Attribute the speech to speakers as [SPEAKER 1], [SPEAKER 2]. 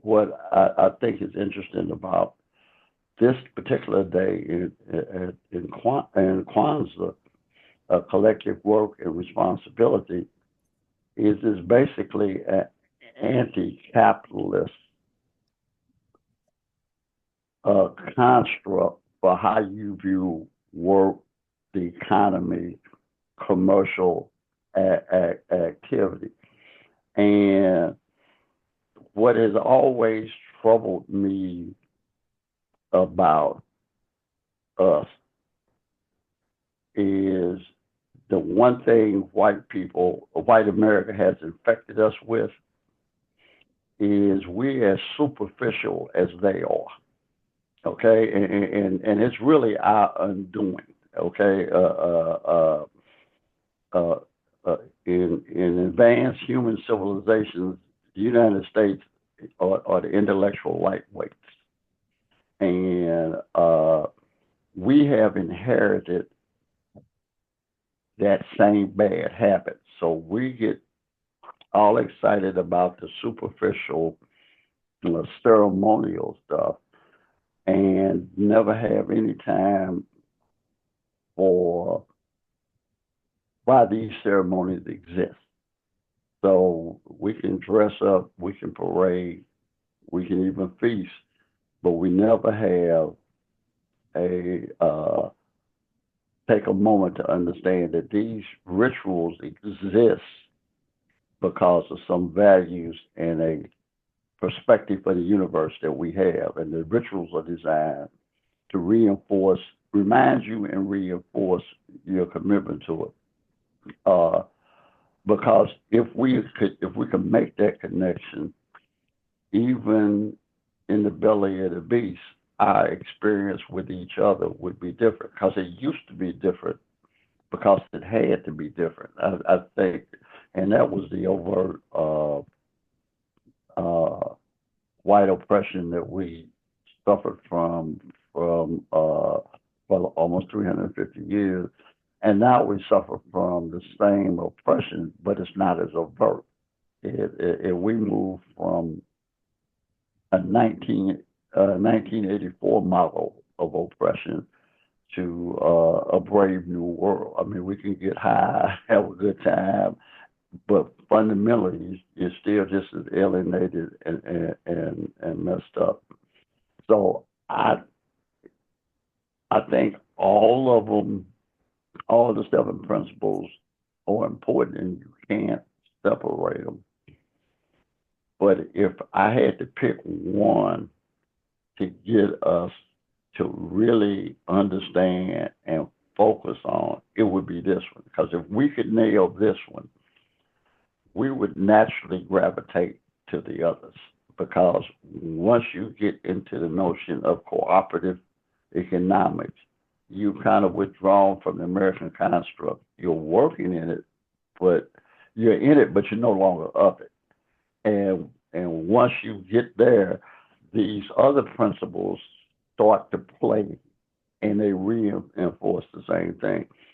[SPEAKER 1] what I think is interesting about this particular day in Kwanzaa, collective work and responsibility, is basically an anti-capitalist construct for how you view work, the economy, commercial activity. And what has always troubled me about us is the one thing white America has infected us with is we're as superficial as they are. Okay, and it's really our undoing. Okay, uh, in advanced human civilizations, the United States are the intellectual lightweights, and we have inherited that same bad habit. So we get all excited about the superficial, ceremonial stuff, and never have any time for why these ceremonies exist. So we can dress up, we can parade, we can even feast, but we never have a take a moment to understand that these rituals exist because of some values and a perspective for the universe that we have. And the rituals are designed to remind you and reinforce your commitment to it. Because if we could make that connection, even in the belly of the beast, our experience with each other would be different because it used to be different because it had to be different. I think, and that was the overt white oppression that we suffered for almost 350 years, and now we suffer from the same oppression, but it's not as overt. We move from a 1984 model of oppression to a brave new world. I mean, we can get high, have a good time, but fundamentally, you're still just as alienated and messed up. So I think all of them, all of the seven principles are important, and you can't separate them. But if I had to pick one to get us to really understand and focus on, it would be this one. Because if we could nail this one, we would naturally gravitate to the others. Because once you get into the notion of cooperative economics, you kind of withdrawn from the American construct. You're working in it, but you're in it, but you're no longer of it. And once you get there, these other principles start to play, and they reinforce the same thing.